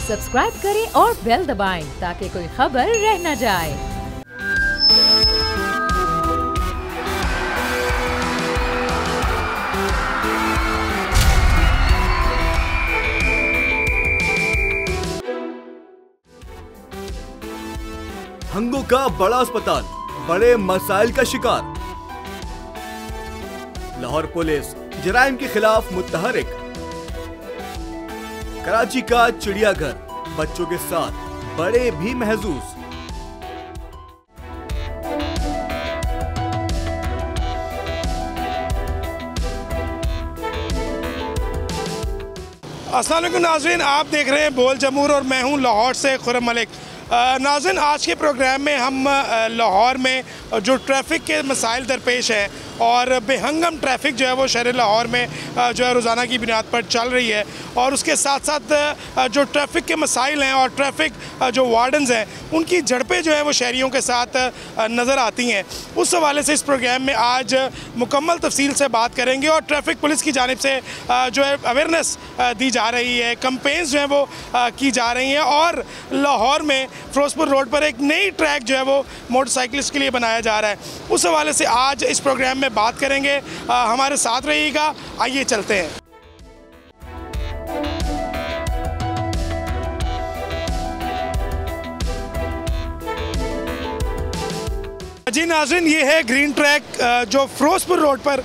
Subscribe करें और bell दबाएं ताकि कोई खबर रह न जाए। हंगों का बड़ा अस्पताल बड़े मसाइल का शिकार। लाहौर पुलिस जराइम के खिलाफ मुतहरिक। कराची का चिड़ियाघर बच्चों के साथ बड़े भी महजूज। अस्सलाम वालेकुम नाज़रीन, आप देख रहे हैं बोल जमूर और मैं हूं लाहौर से खुर्रम मलिक। नाज़रीन, आज के प्रोग्राम में हम लाहौर में जो ट्रैफ़िक के मसाइल दरपेश हैं और बेहंगम ट्रैफ़िक जो है वो शहर लाहौर में जो है रोज़ाना की बुनियाद पर चल रही है, और उसके साथ साथ जो ट्रैफ़िक के मसाइल हैं और ट्रैफ़िक जो वार्डन्स हैं उनकी झड़पें जो है वो शहरियों के साथ नज़र आती हैं। उस हवाले से इस प्रोग्राम में आज मुकम्मल तफसील से बात करेंगे और ट्रैफ़िक पुलिस की जानिब से जो है अवेयरनेस दी जा रही है, कैंपेन्स जो हैं वो की जा रही हैं, और लाहौर में फ़िरोज़पुर रोड पर एक नई ट्रैक जो है वो मोटरसाइकिलिस्ट के लिए बनाया जा रहा है। उस हवाले से आज इस प्रोग्राम में बात करेंगे। हमारे साथ रहिएगा, आइए चलते हैं। जी नाज़रीन, ये है ग्रीन ट्रैक जो फ़िरोज़पुर रोड पर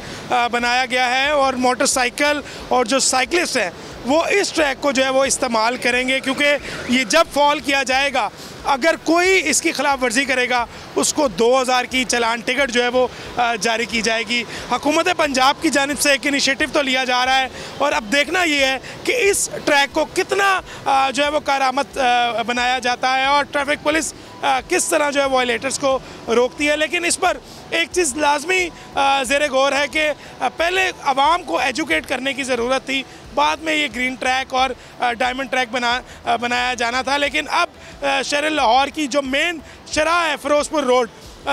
बनाया गया है, और मोटरसाइकिल और जो साइकिलिस्ट हैं वो इस ट्रैक को जो है वो इस्तेमाल करेंगे, क्योंकि ये जब फॉल किया जाएगा, अगर कोई इसकी खिलाफ वर्जी करेगा उसको 2000 की चालान टिकट जो है वो जारी की जाएगी। हुकूमत पंजाब की जानिब से एक इनिशिएटिव तो लिया जा रहा है, और अब देखना ये है कि इस ट्रैक को कितना जो है वो कारआमद बनाया जाता है और ट्रैफिक पुलिस किस तरह जो है वायलेटर्स को रोकती है। लेकिन इस पर एक चीज़ लाजमी ज़ेरे गौर है कि पहले आवाम को एजुकेट करने की ज़रूरत थी, बाद में ये ग्रीन ट्रैक और डायमंड ट्रैक बनाया जाना था। लेकिन अब शहर लाहौर की जो मेन शराह है फ़िरोज़पुर रोड,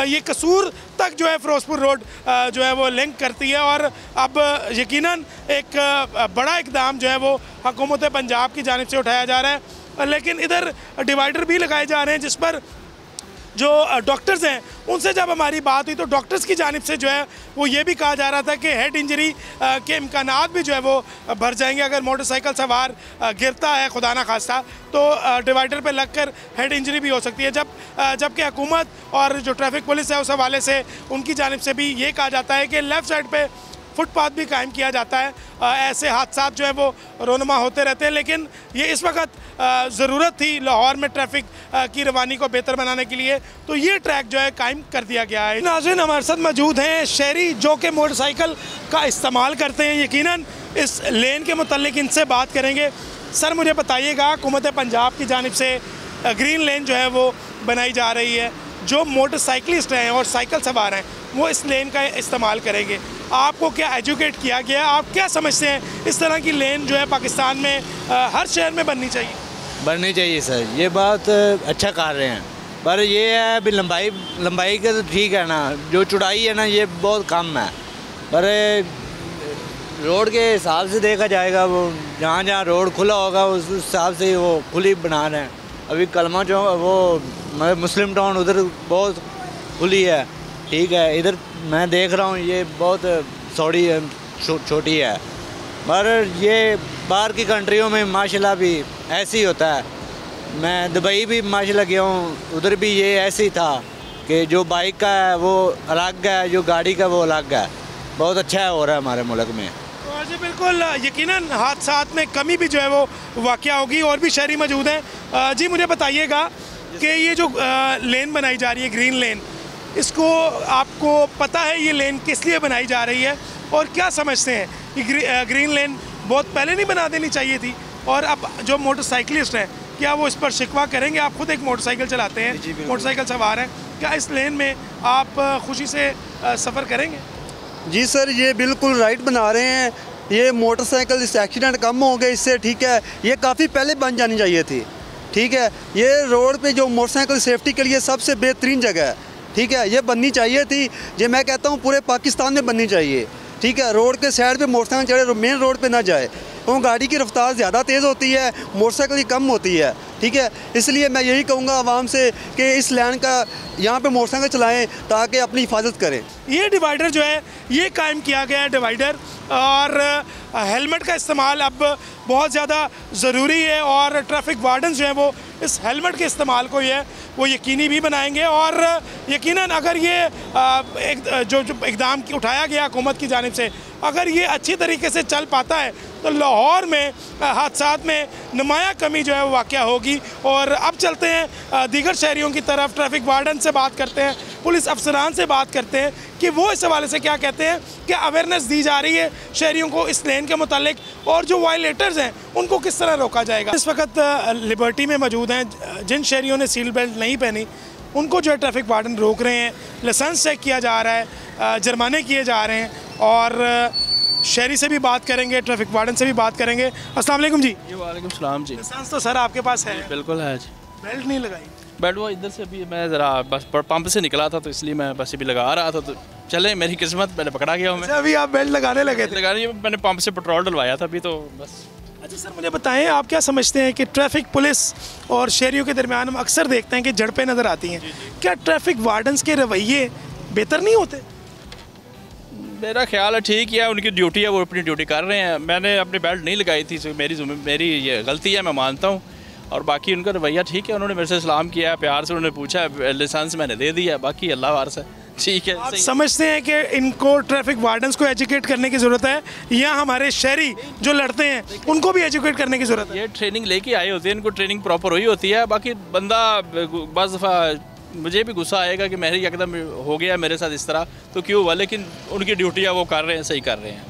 ये कसूर तक जो है फ़िरोज़पुर रोड जो है वो लिंक करती है, और अब यकीनन एक बड़ा इक़दाम जो है वो हुकूमत पंजाब की जानिब से उठाया जा रहा है। लेकिन इधर डिवाइडर भी लगाए जा रहे हैं, जिस पर जो डॉक्टर्स हैं उनसे जब हमारी बात हुई तो डॉक्टर्स की जानिब से जो है वो ये भी कहा जा रहा था कि हेड इंजरी के इम्कानात भी जो है वो भर जाएंगे। अगर मोटरसाइकिल सवार गिरता है खुदा ना खास्ता तो डिवाइडर पे लगकर हेड इंजरी भी हो सकती है। जबकि हुकूमत और जो ट्रैफिक पुलिस है उस हवाले से उनकी जानिब से भी ये कहा जाता है कि लेफ़्ट साइड पे फुटपाथ भी कायम किया जाता है। ऐसे हादसा जो है वो रोनमा होते रहते हैं, लेकिन ये इस वक्त ज़रूरत थी लाहौर में ट्रैफिक की रवानी को बेहतर बनाने के लिए, तो ये ट्रैक जो है कायम कर दिया गया है। नाज़रीन, हमारे साथ मौजूद हैं शहरी जो कि मोटरसाइकिल का इस्तेमाल करते हैं, यकीनन इस लेन के मुतल्लिक इनसे बात करेंगे। सर, मुझे बताइएगा, हुकूमत पंजाब की जानिब से ग्रीन लेन जो है वो बनाई जा रही है, जो मोटरसाइकिलिस्ट हैं और साइकिल सवार हैं वो इस लेन का इस्तेमाल करेंगे, आपको क्या एजुकेट किया गया? आप क्या समझते हैं इस तरह की लेन जो है पाकिस्तान में हर शहर में बननी चाहिए? सर, ये बात अच्छा कर रहे हैं, पर ये है अभी लंबाई का तो ठीक है ना, जो चौड़ाई है ना ये बहुत कम है, पर रोड के हिसाब से देखा जाएगा, वो जहाँ जहाँ रोड खुला होगा उस हिसाब से वो खुली बना रहे हैं। अभी कलमा जो वो मुस्लिम टाउन उधर बहुत खुली है, ठीक है, इधर मैं देख रहा हूँ ये बहुत चौड़ी है, छोटी है, पर ये बाहर की कंट्रियों में माशाल्लाह भी ऐसे ही होता है। मैं दुबई भी माशाल्लाह गया हूँ, उधर भी ये ऐसे ही था कि जो बाइक का है वो अलग है, जो गाड़ी का वो अलग है। बहुत अच्छा हो रहा है हमारे मुल्क में। जी बिल्कुल, यकीनन हादसात में कमी भी जो है वो वाक़या होगी, और भी शहरी मौजूद हैं। जी मुझे बताइएगा कि ये जो लेन बनाई जा रही है ग्रीन लेन, इसको आपको पता है ये लेन किस लिए बनाई जा रही है, और क्या समझते हैं कि ग्रीन लेन बहुत पहले नहीं बना देनी चाहिए थी, और अब जो मोटरसाइकिलिस्ट हैं क्या वो इस पर शिकवा करेंगे? आप खुद एक मोटरसाइकिल चलाते हैं, मोटरसाइकिल सवार हैं, क्या इस लेन में आप खुशी से सफ़र करेंगे? जी सर, ये बिल्कुल राइट बना रहे हैं। ये मोटरसाइकिल इस एक्सीडेंट कम हो गए इससे, ठीक है, ये काफ़ी पहले बन जानी चाहिए थी, ठीक है। ये रोड पे जो मोटरसाइकिल सेफ्टी के लिए सबसे बेहतरीन जगह है, ठीक है, ये बननी चाहिए थी। ये मैं कहता हूँ पूरे पाकिस्तान में बननी चाहिए, ठीक है। रोड के साइड पे मोटरसाइकिल चढ़े, मेन रोड पे ना जाए। वो गाड़ी की रफ्तार ज़्यादा तेज़ होती है, मोटरसाइकिल की कम होती है, ठीक है। इसलिए मैं यही कहूँगा आवाम से कि इस लाइन का यहाँ पे मोटरसाइकिल चलाएं ताकि अपनी हिफाजत करें। ये डिवाइडर जो है ये कायम किया गया है डिवाइडर, और हेलमेट का इस्तेमाल अब बहुत ज़्यादा ज़रूरी है, और ट्रैफिक वार्डन जो है वो इस हेलमेट के इस्तेमाल को वो यकीनी भी बनाएंगे। और यकीनन अगर ये जो इक़दाम उठाया गया हुकूमत की जानिब से, अगर ये अच्छी तरीके से चल पाता है तो लाहौर में हादसात में नुमाया कमी जो है वो वाक़या होगी। और अब चलते हैं दीगर शहरियों की तरफ, ट्रैफिक वार्डन से बात करते हैं, पुलिस अफसरान से बात करते हैं कि वो इस हवाले से क्या कहते हैं, क्या अवेयरनेस दी जा रही है शहरियों को इस लेन के मुतालिक, और जो वायलेटर्स हैं उनको किस तरह रोका जाएगा। इस वक्त लिबर्टी में मौजूद हैं, जिन शहरियों ने सीट बेल्ट नहीं पहनी उनको जो है ट्रैफिक वार्डन रोक रहे हैं, लाइसेंस चेक किया जा रहा है, जुर्माने किए जा रहे हैं। और शहरी से भी बात करेंगे, ट्रैफिक वार्डन से भी बात करेंगे। अस्सलाम वालेकुम जी। वालेकुम सलाम जी। लाइसेंस तो सर आपके पास है? बिल्कुल है जी। बेल्ट नहीं लगाई? बेल्ट वो इधर से भी मैं ज़रा बस पंप से निकला था तो इसलिए मैं बस भी लगा रहा था, तो चले मेरी किस्मत, मैंने पकड़ा गया हूँ मैं। अभी आप बेल्ट लगाने लगे थे? लगाने, मैंने पंप से पेट्रोल डलवाया था अभी तो बस। अच्छा सर, मुझे बताएं आप क्या समझते हैं कि ट्रैफिक पुलिस और शहरियों के दरमियान हम अक्सर देखते हैं कि झड़पें नज़र आती हैं, क्या ट्रैफिक वार्डन्स के रवैये बेहतर नहीं होते? मेरा ख्याल है ठीक है, उनकी ड्यूटी है, वो अपनी ड्यूटी कर रहे हैं। मैंने अपनी बेल्ट नहीं लगाई थी, मेरी ये गलती है, मैं मानता हूँ। और बाकी उनका रवैया ठीक है, उन्होंने मेरे से सलाम किया, प्यार से उन्होंने पूछा, लाइसेंस मैंने दे दिया, बाकी अल्लाह वारस है, ठीक है। आप समझते हैं कि इनको ट्रैफिक वार्डन्स को एजुकेट करने की ज़रूरत है, या हमारे शहरी जो लड़ते हैं उनको भी एजुकेट करने की ज़रूरत है? ये ट्रेनिंग लेके आए होते हैं, इनको ट्रेनिंग प्रॉपर हुई होती है। बाकी बंदा बस दफ़ा मुझे भी गुस्सा आएगा कि मेरे एकदम हो गया मेरे साथ इस तरह, तो क्यों हुआ, लेकिन उनकी ड्यूटी है, वो कर रहे हैं, सही कर रहे हैं।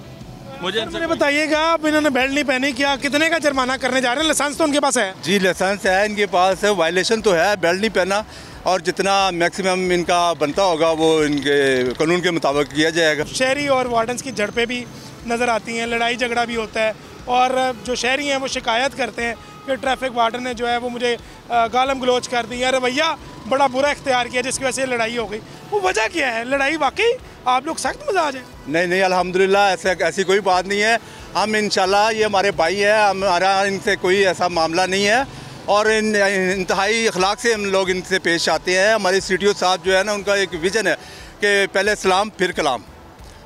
मुझे बताइएगा, आप इन्होंने बेल्ट नहीं पहनी, क्या कितने का जुर्माना करने जा रहे हैं? लाइसेंस तो उनके पास है? जी लाइसेंस है इनके पास, वायलेशन तो है, बेल्ट नहीं पहना, और जितना मैक्सिमम इनका बनता होगा वो इनके कानून के मुताबिक किया जाएगा। शहरी और वार्डन्स की झड़पें भी नज़र आती हैं, लड़ाई झगड़ा भी होता है, और जो शहरी हैं वो शिकायत करते हैं कि ट्रैफिक वार्डन ने जो है वो मुझे गालम गलोच कर दी, रवैया बड़ा बुरा इख्तियार किया जिसकी वजह से लड़ाई हो गई। वो वजह क्या है? लड़ाई वाकई आप लोग सख्त मिजाज हैं? नहीं अल्हम्दुलिल्लाह ऐसी कोई बात नहीं है। हम इंशाल्लाह, ये हमारे भाई है, हमारा इनसे कोई ऐसा मामला नहीं है, और इंतहाई अखलाक से हम लोग इनसे पेश आते हैं। हमारे CTO साहब जो है ना, उनका एक विज़न है कि पहले सलाम फिर कलाम,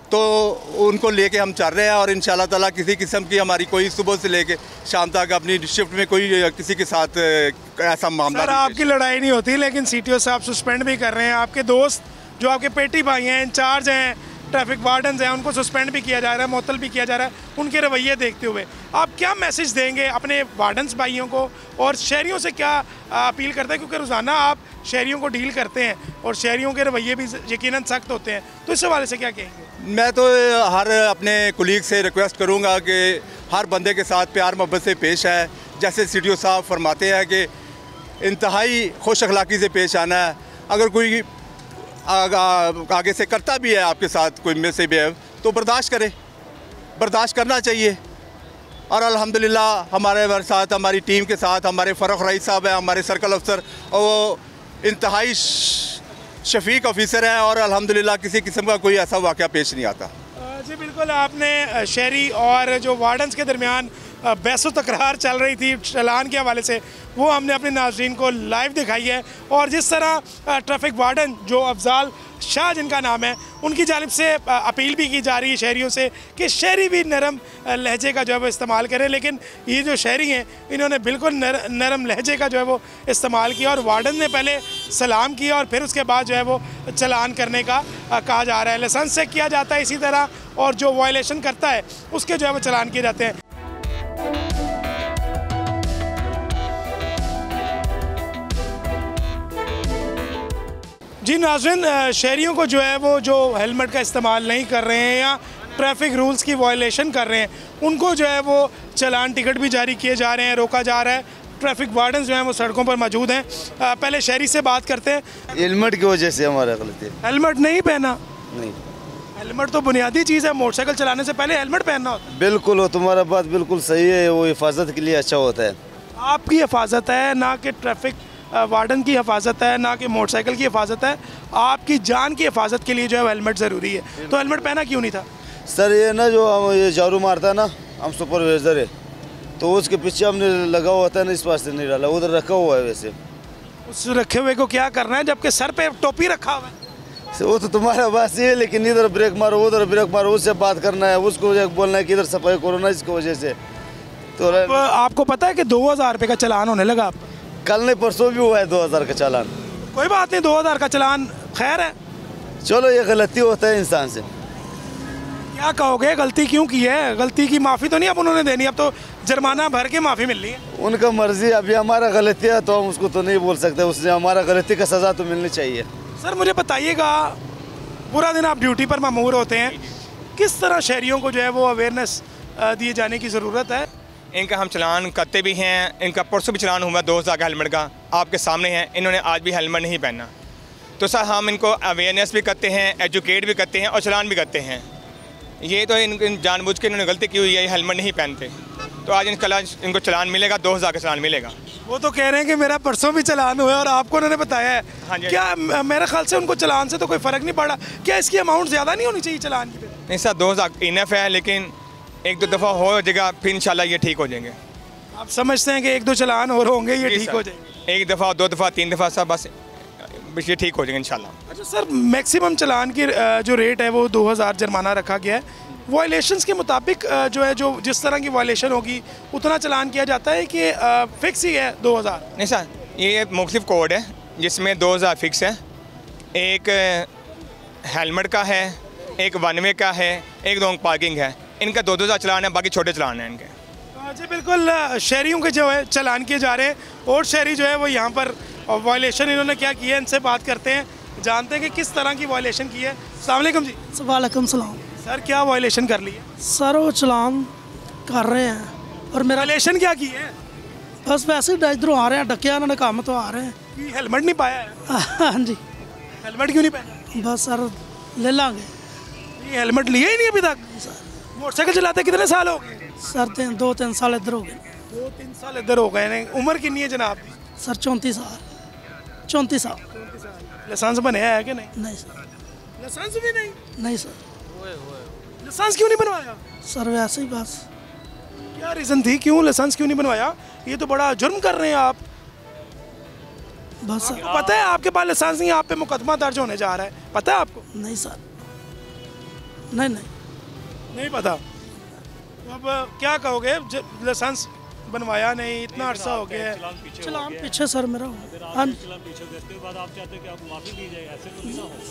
तो उनको लेके हम चल रहे हैं। और इंशाल्लाह ताला किसी किस्म की हमारी कोई सुबह से लेके शाम तक अपनी शिफ्ट में कोई किसी के साथ ऐसा मामला सर आपकी लड़ाई नहीं होती, लेकिन CTO साहब सस्पेंड भी कर रहे हैं। आपके दोस्त जो आपके पेटी भाई हैं, इंचार्ज हैं, ट्रैफिक वार्डन्स हैं, उनको सस्पेंड भी किया जा रहा है, मुअत्तल भी किया जा रहा है, उनके रवैये देखते हुए आप क्या मैसेज देंगे अपने वार्डन्स भाइयों को, और शहरियों से क्या अपील करते हैं? क्योंकि रोज़ाना आप शहरियों को डील करते हैं और शहरियों के रवैये भी यकीनन सख्त होते हैं, तो इस हवाले से क्या कहेंगे? मैं तो हर अपने कुलीग से रिक्वेस्ट करूंगा कि हर बंदे के साथ प्यार मोहब्बत से पेश आए, जैसे CTO साहब फरमाते हैं कि इंतहाई खुश अखलाकी से पेश आना है। अगर कोई आगे से करता भी है आपके साथ कोई मिसबिहेव, तो बर्दाश्त करे, बर्दाश्त करना चाहिए। और अल्हम्दुलिल्लाह हमारे साथ, हमारी टीम के साथ हमारे फ़रूख रईस साहब हैं, हमारे सर्कल अफसर, और वो इंतहाई शफीक ऑफिसर है, और अल्हम्दुलिल्लाह किसी किस्म का कोई ऐसा वाक़या पेश नहीं आता। जी बिल्कुल, आपने शहरी और जो वार्डन्स के दरमियान बहस तकरार चल रही थी चालान के हवाले से, वो हमने अपने नाज़रीन को लाइव दिखाई है। और जिस तरह ट्रैफिक वार्डन जो अफजाल शाह जिनका नाम है, उनकी जानिब से अपील भी की जा रही है शहरियों से कि शहरी भी नरम लहजे का जो है वो इस्तेमाल करें, लेकिन ये जो शहरी हैं इन्होंने बिल्कुल नरम लहजे का जो है वो इस्तेमाल किया, और वार्डन ने पहले सलाम किया और फिर उसके बाद जो है वो चलान करने का कहा जा रहा है। लाइसेंस चेक किया जाता है इसी तरह, और जो वायलेशन करता है उसके जो है वो चलान किए जाते हैं। जी नाज़रीन, शहरियों को जो है वो जो हेलमेट का इस्तेमाल नहीं कर रहे हैं या ट्रैफिक रूल्स की वायलेशन कर रहे हैं, उनको जो है वो चलान टिकट भी जारी किए जा रहे हैं, रोका जा रहा है। ट्रैफिक वार्डन जो हैं वो सड़कों पर मौजूद हैं। पहले शहरी से बात करते हैं। हेलमेट की वजह से हमारा गलती है। हेलमेट नहीं पहना? नहीं, हेलमेट तो बुनियादी चीज़ है, मोटरसाइकिल चलाने से पहले हेलमेट पहनना होता है। बिल्कुल, वो तुम्हारा बात बिल्कुल सही है, वो हिफाजत के लिए अच्छा होता है। आपकी हिफाजत है, ना कि ट्रैफिक वार्डन की हिफाजत है, ना कि मोटरसाइकिल की हिफाजत है। आपकी जान की हिफाजत के लिए जो है हेलमेट ज़रूरी है, तो हेलमेट पहना क्यों नहीं था? सर ये ना जो हम ये झाड़ू मारता है ना, हम सुपरवाइज़र है, तो उसके पीछे हमने लगा हुआ था ना, इस वास्ते नहीं डाला, उधर रखा हुआ है। वैसे उस रखे हुए को क्या करना है जबकि सर पे टोपी रखा हुआ है? वो तो तुम्हारा बात है, लेकिन इधर ब्रेक मारो उधर ब्रेक मारो, उससे बात करना है, उसको बोलना है कि इधर सफाई करो ना, इसकी वजह से। तो आपको पता है कि 2000 रुपये का चालान होने लगा आपका? कल नहीं परसों भी हुआ है 2000 का चालान। कोई बात नहीं, 2000 का चालान खैर है। चलो ये गलती होता है इंसान से। क्या कहोगे, गलती क्यों की है? गलती की माफ़ी तो नहीं अब उन्होंने देनी, अब तो जुर्माना भर के माफ़ी मिलनी है। उनका मर्जी, अभी हमारा गलती है तो हम उसको तो नहीं बोल सकते, उसने हमारा गलती का सज़ा तो मिलनी चाहिए। सर मुझे बताइएगा, पूरा दिन आप ड्यूटी पर मामूर होते हैं, किस तरह शहरियों को जो है वो अवेयरनेस दिए जाने की ज़रूरत है? इनका हम चलान करते भी हैं, इनका परसों भी चलान हुआ 2000 का हेलमेट का, आपके सामने है, इन्होंने आज भी हेलमेट नहीं पहना। तो सर हम इनको अवेयरनेस भी करते हैं, एजुकेट भी करते हैं और चलान भी करते हैं। ये तो इन जानबूझ के इन्होंने गलती की हुई है, हेलमेट नहीं पहनते, तो आज इनको चलान मिलेगा, 2000 का चलान मिलेगा। वो तो कह रहे हैं कि मेरा परसों भी चलान हुआ है और आपको उन्होंने बताया है। हाँ जी। क्या मेरे ख्याल से उनको चलान से तो कोई फ़र्क नहीं पड़ा, क्या इसकी अमाउंट ज़्यादा नहीं होनी चाहिए चलान की? नहीं सर, 2000 इनफ है, लेकिन एक दो दफ़ा हो जाएगा, फिर इंशाल्लाह ये ठीक हो जाएंगे। आप समझते हैं कि एक दो चलान और होंगे ये ठीक हो जाएंगे? एक दफ़ा, दो दफ़ा, तीन दफ़ा सर, बस ये ठीक हो जाएंगे इंशाल्लाह। अच्छा सर, मैक्सिमम चलान की जो रेट है वो 2000 जुर्माना रखा गया है। वायलेशंस के मुताबिक जो है, जो जिस तरह की वायलेशन होगी उतना चलान किया जाता है कि फिक्स ही है 2000? नहीं सर, ये मुख्तलिफ कोड है जिसमें 2000 फिक्स है, एक हेलमेट का है, एक वन वे का है, एक रॉन्ग पार्किंग है। इनका 2000 चलान है, बाकी छोटे चलान हैं इनके। जी बिल्कुल, शहरियों के जो है चलान किए जा रहे हैं और शहरी जो है वो यहाँ पर वायलेशन इन्होंने क्या किया है, इनसे बात करते हैं, जानते हैं कि किस तरह की वायलेशन की है। अस्सलाम वालेकुम जी। वालेकुम सलाम। सर क्या वायलेशन कर ली है? सर वो चलान कर रहे हैं और मेरा वायलेशन क्या की है? बस वैसे ही इधरों आ रहे हैं, डकिया उन्होंने काम तो आ रहे हैं। हेलमेट नहीं पाया है? हाँ जी। हेलमेट क्यों नहीं पहना? बस सर ले लांगे। ये हेलमेट लिया ही नहीं अभी तक? मोटरसाइकिल चलाते कितने साल हो गए? सर 2-3 साल इधर हो गए। 2-3 साल इधर हो गए। उम्र कितनी है जनाब? सर 34 साल। 34 साल। लाइसेंस बनया है कि नहीं? नहीं सर। लाइसेंस भी नहीं? नहीं सर। लाइसेंस क्यों नहीं बनवाया? सर वैसे ही बस। क्या रीज़न थी, क्यों लाइसेंस क्यों नहीं बनवाया? ये तो बड़ा जुर्म कर रहे हैं आप। बस आपको पता है आपके पास लाइसेंस नहीं, आप पे मुकदमा दर्ज होने जा रहा है, पता है आपको? नहीं सर, नहीं पता। तो अब क्या कहोगे, लाइसेंस बनवाया नहीं, इतना अरसा हो गया है, चलान पीछे सर मेरा। हाँ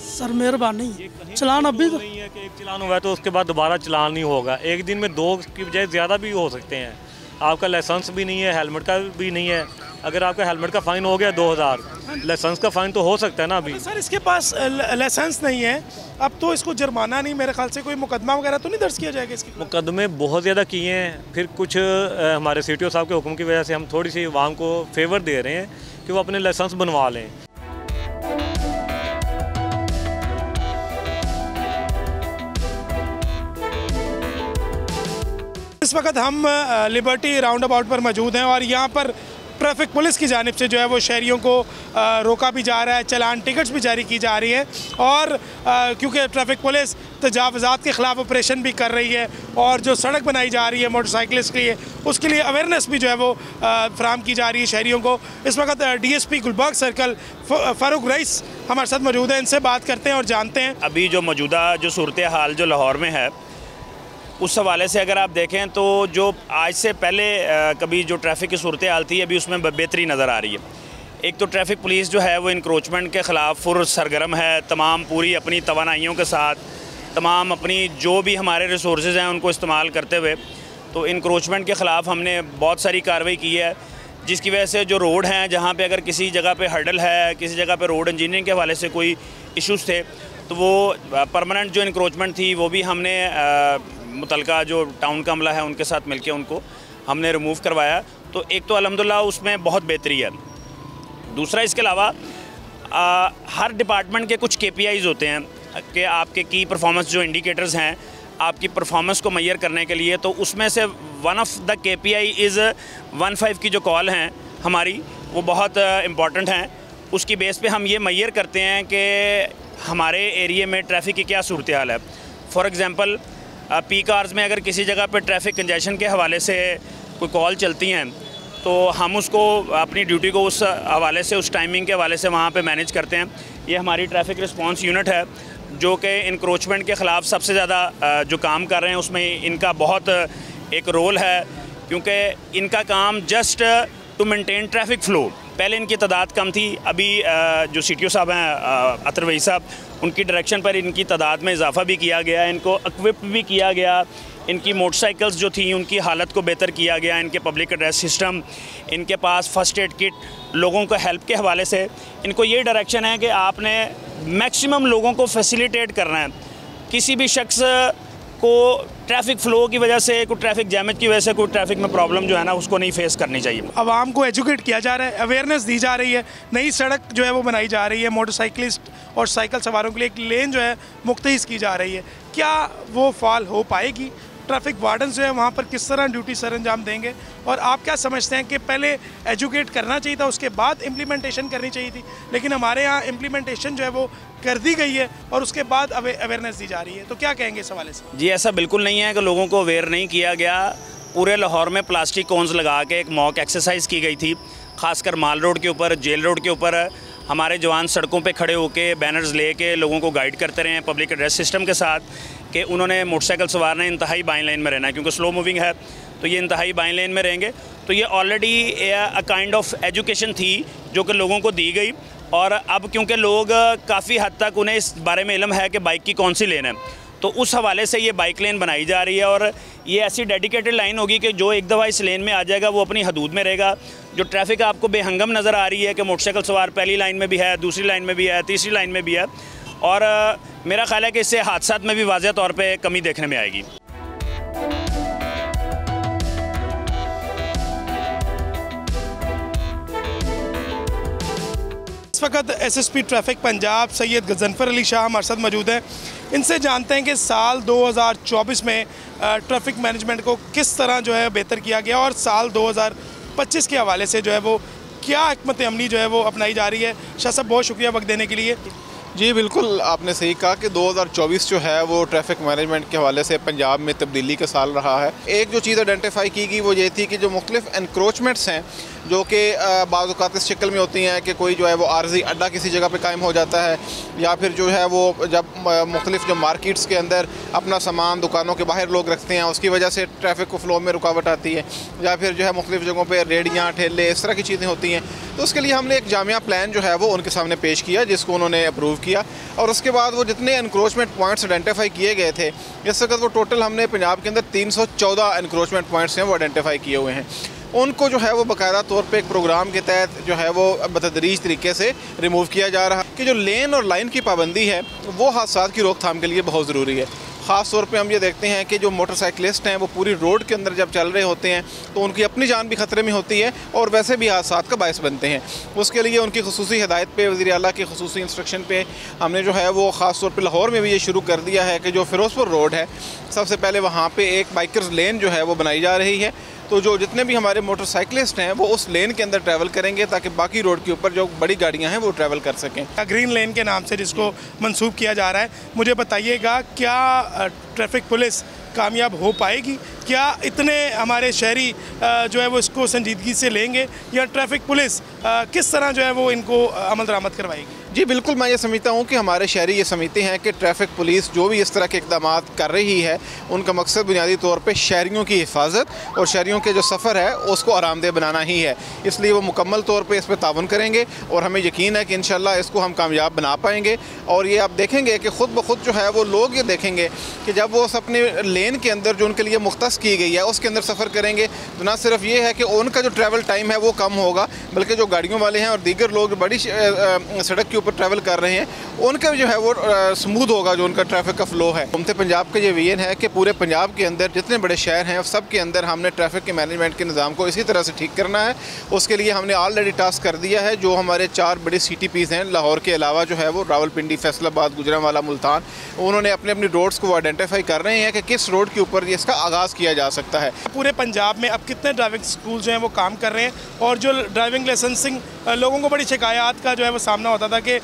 सर मेहरबानी, चलान अभी तो नहीं है कि एक चलान हुआ है तो उसके बाद दोबारा चलान नहीं होगा। एक दिन में 2 की बजाय ज़्यादा भी हो सकते हैं। आपका लाइसेंस भी नहीं है, हेलमेट का भी नहीं है। अगर आपका हेलमेट का फ़ाइन हो गया 2000, लाइसेंस का फ़ाइन तो हो सकता है ना अभी। सर इसके पास लाइसेंस नहीं है, अब तो इसको जुर्माना नहीं, मेरे ख्याल से कोई मुकदमा वगैरह तो नहीं दर्ज किया जाएगा इसके? मुकदमे बहुत ज़्यादा किए हैं, फिर कुछ हमारे CTO साहब के हुक्म की वजह से हम थोड़ी सी आवाम को फेवर दे रहे हैं कि वो अपने लाइसेंस बनवा लें। इस वक्त हम लिबर्टी राउंड अबाउट पर मौजूद हैं और यहाँ पर ट्रैफिक पुलिस की जानिब से जो है वो शहरियों को रोका भी जा रहा है, चलान टिकट्स भी जारी की जा रही हैं और क्योंकि ट्रैफिक पुलिस तजावुज़ात के ख़िलाफ़ ऑपरेशन भी कर रही है और जो सड़क बनाई जा रही है मोटरसाइकिलिस्ट के लिए, उसके लिए अवेयरनेस भी जो है वो फराहम की जा रही है शहरियों को। इस वक्त DSP Gulberg circle Farooq rice हमारे साथ मौजूद हैं, इनसे बात करते हैं और जानते हैं अभी जो मौजूदा जो सूरत हाल जो लाहौर में है उस हवाले से। अगर आप देखें तो जो आज से पहले कभी जो ट्रैफिक की सूरत हाल थी अभी उसमें बेहतरी नज़र आ रही है। एक तो ट्रैफिक पुलिस जो है वो इंक्रोचमेंट के ख़िलाफ़ फुर सरगर्म है, तमाम पूरी अपनी तवानाइयों के साथ, तमाम अपनी जो भी हमारे रिसोर्स हैं उनको इस्तेमाल करते हुए तो इंक्रोचमेंट के ख़िलाफ़ हमने बहुत सारी कार्रवाई की है, जिसकी वजह से जो रोड हैं जहाँ पे अगर किसी जगह पे हर्डल है, किसी जगह पे रोड इंजीनियरिंग के हवाले से कोई इश्यूज़ थे तो वो परमानेंट जो इंक्रोचमेंट थी वो भी हमने मुतलका जो टाउन का अमला है उनके साथ मिलके उनको हमने रिमूव करवाया। तो एक तो अल्हम्दुलिल्लाह उसमें बहुत बेहतरी है। दूसरा इसके अलावा हर डिपार्टमेंट के कुछ KPIs होते हैं कि आपके की परफॉर्मेंस जो इंडिकेटर्स हैं आपकी परफॉर्मेंस को मैयर करने के लिए, तो उसमें से one of the KPI is 15 की जो कॉल हैं हमारी वो बहुत इम्पॉर्टेंट हैं। उसकी बेस पे हम ये मैयर करते हैं कि हमारे एरिए में ट्रैफिक की क्या सूरत हाल है। फॉर एग्ज़ाम्पल पीक आवर्स में अगर किसी जगह पर ट्रैफिक कंजेशन के हवाले से कोई कॉल चलती हैं तो हम उसको अपनी ड्यूटी को उस हवाले से, उस टाइमिंग के हवाले से वहाँ पे मैनेज करते हैं। ये हमारी ट्रैफिक रिस्पांस यूनिट है जो कि इंक्रोचमेंट के ख़िलाफ़ सबसे ज़्यादा जो काम कर रहे हैं उसमें इनका बहुत एक रोल है, क्योंकि इनका काम just to maintain traffic flow. पहले इनकी तादाद कम थी, अभी जो CTO साहब हैं अतर वही साहब, उनकी डायरेक्शन पर इनकी तादाद में इजाफ़ा भी किया गया, इनको इक्विप भी किया गया, इनकी मोटरसाइकिल्स जो थी उनकी हालत को बेहतर किया गया, इनके पब्लिक एड्रेस सिस्टम, इनके पास फ़र्स्ट एड किट, लोगों को हेल्प के हवाले से इनको ये डायरेक्शन है कि आपने मैक्सिमम लोगों को फैसिलिटेट करना है। किसी भी शख्स को ट्रैफिक फ़्लो की वजह से, कोई ट्रैफिक जैमेज की वजह से कोई ट्रैफिक में प्रॉब्लम जो है ना उसको नहीं फेस करनी चाहिए। आवाम को एजुकेट किया जा रहा है, अवेयरनेस दी जा रही है, नई सड़क जो है वो बनाई जा रही है, मोटरसाइकिलिस्ट और साइकिल सवारों के लिए एक लेन जो है मुख्तस की जा रही है। क्या वो फॉल हो पाएगी? ट्रैफिक वार्डन जो है वहाँ पर किस तरह ड्यूटी सर अंजाम देंगे? और आप क्या समझते हैं कि पहले एजुकेट करना चाहिए था, उसके बाद इम्प्लीमेंटेशन करनी चाहिए थी, लेकिन हमारे यहाँ इम्प्लीमेंटेशन जो है वो कर दी गई है और उसके बाद अवेयरनेस दी जा रही है, तो क्या कहेंगे इस हवाले से? जी, ऐसा बिल्कुल नहीं है कि लोगों को अवेयर नहीं किया गया। पूरे लाहौर में प्लास्टिक कोन्स लगा के एक मॉक एक्सरसाइज की गई थी, खासकर माल रोड के ऊपर, जेल रोड के ऊपर। हमारे जवान सड़कों पे खड़े होकर बैनर्स लेके लोगों को गाइड करते रहे हैं पब्लिक एड्रेस सिस्टम के साथ कि उन्होंने मोटरसाइकिल सवार ने इंतहाई बाएं लाइन में रहना है, क्योंकि स्लो मूविंग है तो ये इंतहाई बाएं लाइन में रहेंगे। तो ये already a kind of education थी जो कि लोगों को दी गई, और अब क्योंकि लोग काफ़ी हद तक उन्हें इस बारे में इल्म है कि बाइक की कौन सी लेन है, तो उस हवाले से ये बाइक लेन बनाई जा रही है। और ये ऐसी डेडिकेटेड लाइन होगी कि जो एक दफ़ा इस लेन में आ जाएगा वो अपनी हदूद में रहेगा। जो ट्रैफिक आपको बेहंगम नज़र आ रही है कि मोटरसाइकिल सवार पहली लाइन में भी है, दूसरी लाइन में भी है, तीसरी लाइन में भी है, और मेरा ख्याल है कि इससे हादसात में भी वाज़ेह तौर पे कमी देखने में आएगी। इस वक्त SSP ट्रैफिक पंजाब सैयद गजनफर अली शाह हमारे साथ मौजूद हैं। इनसे जानते हैं कि साल 2024 में ट्रैफिक मैनेजमेंट को किस तरह जो है बेहतर किया गया और साल 2025 के हवाले से जो है वो क्या हिकमत अमली जो है वो अपनाई जा रही है। शाह साहब, बहुत शुक्रिया वक्त देने के लिए। जी बिल्कुल, आपने सही कहा कि 2024 जो है वो ट्रैफिक मैनेजमेंट के हवाले से पंजाब में तब्दीली का साल रहा है। एक जो चीज़ आइडेंटिफाई की गई वो ये थी कि जो मुख्तलिफ एनक्रोचमेंट्स हैं जो कि बाज़ औक़ात इस शक्ल में होती हैं कि कोई जो है वो आर्जी अड्डा किसी जगह पे कायम हो जाता है, या फिर जो है वो जब मुख्तलिफ जो मार्केट्स के अंदर अपना सामान दुकानों के बाहर लोग रखते हैं उसकी वजह से ट्रैफिक को फ़्लो में रुकावट आती है, या फिर जो है मुख्तलिफ जगहों पर रेडियाँ ठेले इस तरह की चीज़ें होती हैं। तो उसके लिए हमने एक जामिया प्लान जो है वो उनके सामने पेश किया जिसको उन्होंने अप्रूव किया, और उसके बाद वो जितने एनक्रोचमेंट पॉइंट्स आइडेंटिफाई किए गए थे, इस वक्त वो टोटल हमने पंजाब के अंदर 314 एनक्रोचमेंट पॉइंट्स हैं वो आइडेंटिफाई किए हुए हैं। उनको जो है वो बाकायदा तौर पे एक प्रोग्राम के तहत जो है वो बतदरीज तरीके से रिमूव किया जा रहा है कि जो लेन और लाइन की पाबंदी है वो हादसात की रोकथाम के लिए बहुत ज़रूरी है। ख़ास तौर पे हम ये देखते हैं कि जो मोटरसाइकिलिस्ट हैं वो पूरी रोड के अंदर जब चल रहे होते हैं तो उनकी अपनी जान भी ख़तरे में होती है और वैसे भी हादसात का बायस बनते हैं। उसके लिए उनकी खुसूसी हिदायत पे, वज़ीर आला की खुसूसी इंस्ट्रक्शन पे हमने जो है वो ख़ास तौर पे लाहौर में भी ये शुरू कर दिया है कि जो फ़िरोज़पुर रोड है सबसे पहले वहाँ पर एक बाइकर्स लेन जो है वो बनाई जा रही है। तो जो जितने भी हमारे मोटरसाइकिलिस्ट हैं वो उस लेन के अंदर ट्रैवल करेंगे ताकि बाकी रोड के ऊपर जो बड़ी गाड़ियां हैं वो ट्रैवल कर सकें। ग्रीन लेन के नाम से जिसको मंसूब किया जा रहा है, मुझे बताइएगा क्या ट्रैफिक पुलिस कामयाब हो पाएगी? क्या इतने हमारे शहरी जो है वो इसको संजीदगी से लेंगे, या ट्रैफिक पुलिस किस तरह जो है वो इनको अमल दरामद करवाएगी? जी बिल्कुल, मैं ये समझता हूँ कि हमारे शहरी ये समझते हैं कि ट्रैफिक पुलिस जो भी इस तरह के इक़दाम कर रही है उनका मकसद बुनियादी तौर पे शहरियों की हिफाजत और शहरियों के जो सफ़र है उसको आरामदेह बनाना ही है। इसलिए वो मुकम्मल तौर पे इस पर ताउन करेंगे और हमें यकीन है कि इंशाल्लाह इसको हम कामयाब बना पाएंगे। और ये आप देखेंगे कि ख़ुद ब खुद जो है वो लोग ये देखेंगे कि जब वो अपने लेन के अंदर जो उनके लिए मुख्तस की गई है उसके अंदर सफ़र करेंगे तो ना सिर्फ ये है कि उनका जो ट्रैवल टाइम है वो कम होगा, बल्कि जो गाड़ियों वाले हैं और दीगर लोग बड़ी सड़क के ऊपर ट्रैवल कर रहे हैं उनका जो है वो स्मूथ होगा जो उनका ट्रैफिक का फ़्लो है। हुकूमत पंजाब का ये विजन है कि पूरे पंजाब के अंदर जितने बड़े शहर हैं सब के अंदर हमने ट्रैफिक के मैनेजमेंट के निज़ाम को इसी तरह से ठीक करना है। उसके लिए हमने ऑलरेडी टास्क कर दिया है। जो हमारे 4 बड़े CTPs हैं लाहौर के अलावा जो है वो रावलपिंडी, फैसलाबाद, गुजरांवाला, मुल्तान, उन्होंने अपने अपनी रोड्स को आइडेंटिफाई कर रहे हैं कि किस रोड के ऊपर इसका आगाज़ किया जा सकता है। पूरे पंजाब में अब कितने ड्राइविंग स्कूल जो हैं वो काम कर रहे हैं, और जो ड्राइविंग लाइसेंसिंग लोगों को बड़ी शिकायत का जो है वो सामना होता था कि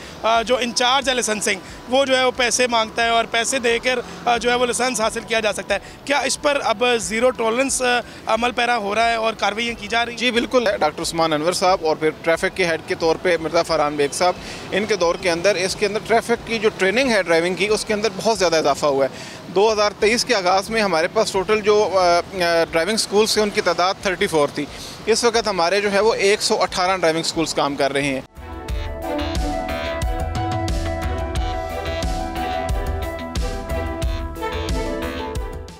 जो इंचार्ज है लाइसेंसिंग वो जो है वो पैसे मांगता है और पैसे देकर जो है वो लाइसेंस हासिल किया जा सकता है। क्या इस पर अब ज़ीरो टॉलरेंस अमल पैरा हो रहा है और कार्रवाई की जा रही है? जी बिल्कुल, डॉक्टर उस्मान अनवर साहब और फिर ट्रैफिक के हेड के तौर पे मिर्ज़ा फरहान बेग साहब, इनके दौर के अंदर इसके अंदर ट्रैफिक की जो ट्रेनिंग है ड्राइविंग की, उसके अंदर बहुत ज़्यादा इजाफा हुआ है। 2023 के आगाज़ में हमारे पास टोटल जो ड्राइविंग स्कूल्स थे उनकी तादाद 34 थी। इस वक्त हमारे जो है वो 118 ड्राइविंग स्कूल्स काम कर रहे हैं।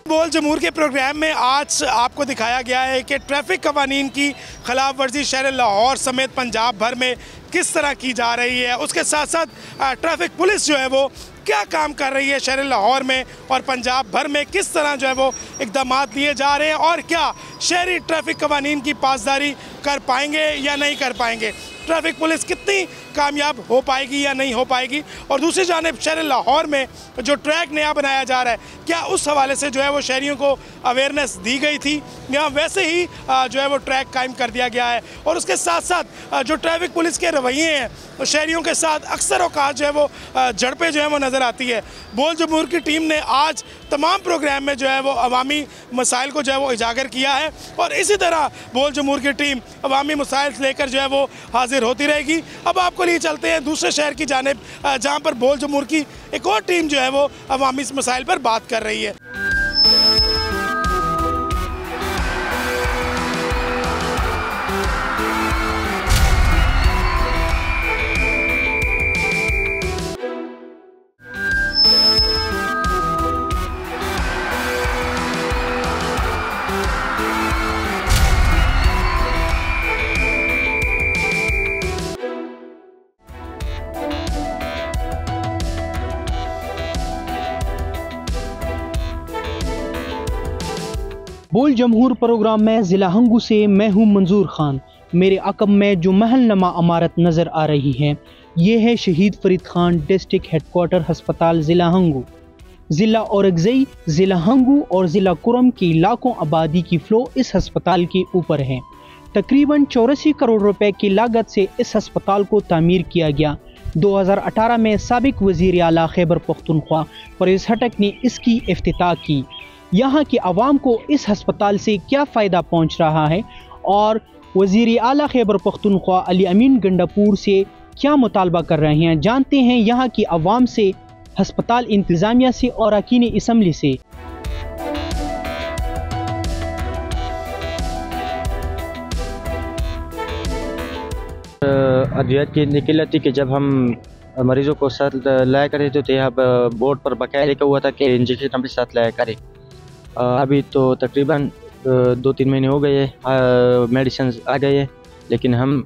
बोल जमहूर के प्रोग्राम में आज आपको दिखाया गया है कि ट्रैफिक कवानीन की खिलाफ वर्जी शहर लाहौर समेत पंजाब भर में किस तरह की जा रही है। उसके साथ साथ ट्रैफिक पुलिस जो है वो क्या काम कर रही है शहर लाहौर में और पंजाब भर में, किस तरह जो है वो इक़दाम लिए जा रहे हैं और क्या शहरी ट्रैफिक कवानीन की पासदारी कर पाएंगे या नहीं कर पाएंगे, ट्रैफिक पुलिस कितनी कामयाब हो पाएगी या नहीं हो पाएगी। और दूसरी जानिब शहर लाहौर में जो ट्रैक नया बनाया जा रहा है, क्या उस हवाले से जो है वो शहरियों को अवेयरनेस दी गई थी या वैसे ही जो है वो ट्रैक कायम कर दिया गया है। और उसके साथ साथ जो ट्रैफिक पुलिस के रवैये हैं तो शहरियों के साथ अक्सर औकात जो है वो झड़पें जो है वो नज़र आती है। बोल जमहूर की टीम ने आज तमाम प्रोग्राम में जो है वो अवामी मसाइल को जो है वो उजागर किया है और इसी तरह बोल जमहूर की टीम अवामी मसाइल लेकर जो है वो हाजिर होती रहेगी। अब आपको लिए चलते हैं दूसरे शहर की जानिब जहाँ पर बोल जमहूर की एक और टीम जो है वो अवामी मसाइल पर बात कर रही है। बोल जमहूर प्रोग्राम में ज़िला हंगू से मैं हूं मंजूर खान। मेरे अकब में जो महलनमा इमारत नज़र आ रही है ये है शहीद फरीद खान डिस्ट्रिक्ट हेडक्वार्टर अस्पताल ज़िला हंगू। ज़िला औरंगज़ई, ज़िला हंगू और ज़िला कुरम की लाखों आबादी की फ़्लो इस अस्पताल के ऊपर है। तकरीबन 84 करोड़ रुपए की लागत से इस अस्पताल को तामीर किया गया। 2018 में साबिक वज़ीर आला खैबर पख्तूनख्वा परवेज़ हटक ने इसकी इफ्तिताह की। यहाँ के अवाम को इस अस्पताल से क्या फ़ायदा पहुँच रहा है और वज़ीर आला खैबर पख्तूनख्वा अली अमीन गंडापुर से क्या मुतालबा कर रहे हैं, जानते हैं यहाँ की अवाम से, अस्पताल इंतज़ामिया से और अरकान असम्बली से। अद्वियत की निकल थी कि जब हम मरीज़ों को साथ लाया करते थे तो यहाँ बोर्ड पर बकाया लिखा हुआ था कि इंजेक्शन अपने साथ लाया करें। अभी तो तकरीबन 2-3 महीने हो गए मेडिसिन आ गए हैं, लेकिन हम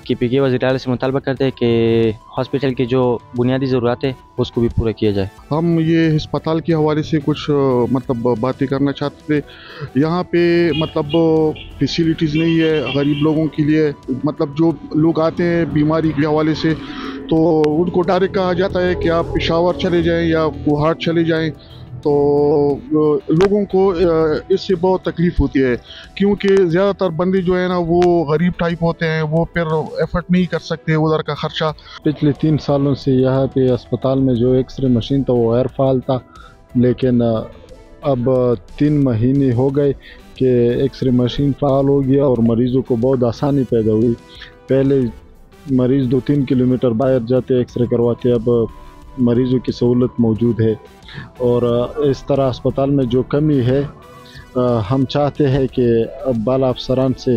KPK वज़ीर आला से मुतालबा करते हैं कि हॉस्पिटल की जो बुनियादी ज़रूरत है उसको भी पूरा किया जाए। हम ये अस्पताल के हवाले से कुछ मतलब बातें करना चाहते थे। यहाँ पे मतलब फैसिलिटीज़ नहीं है गरीब लोगों के लिए। मतलब जो लोग आते हैं बीमारी के हवाले से तो उनको डायरेक्ट कहा जाता है कि आप पेशावर चले जाएं या कोहाट चले जाएं, तो लोगों को इससे बहुत तकलीफ़ होती है क्योंकि ज़्यादातर बंदे जो है ना वो गरीब टाइप होते हैं, वो फिर एफर्ट नहीं कर सकते उधर का ख़र्चा। पिछले 3 सालों से यहाँ पे अस्पताल में जो एक्सरे मशीन था वो गैर फ़ाल था, लेकिन अब 3 महीने हो गए कि एक्सरे मशीन फ़ाल हो गया और मरीज़ों को बहुत आसानी पैदा हुई। पहले मरीज़ 2-3 किलोमीटर बाहर जाते एक्सरे करवाते, अब मरीज़ों की सहूलत मौजूद है। और इस तरह अस्पताल में जो कमी है हम चाहते हैं कि अब बाला अफसरान से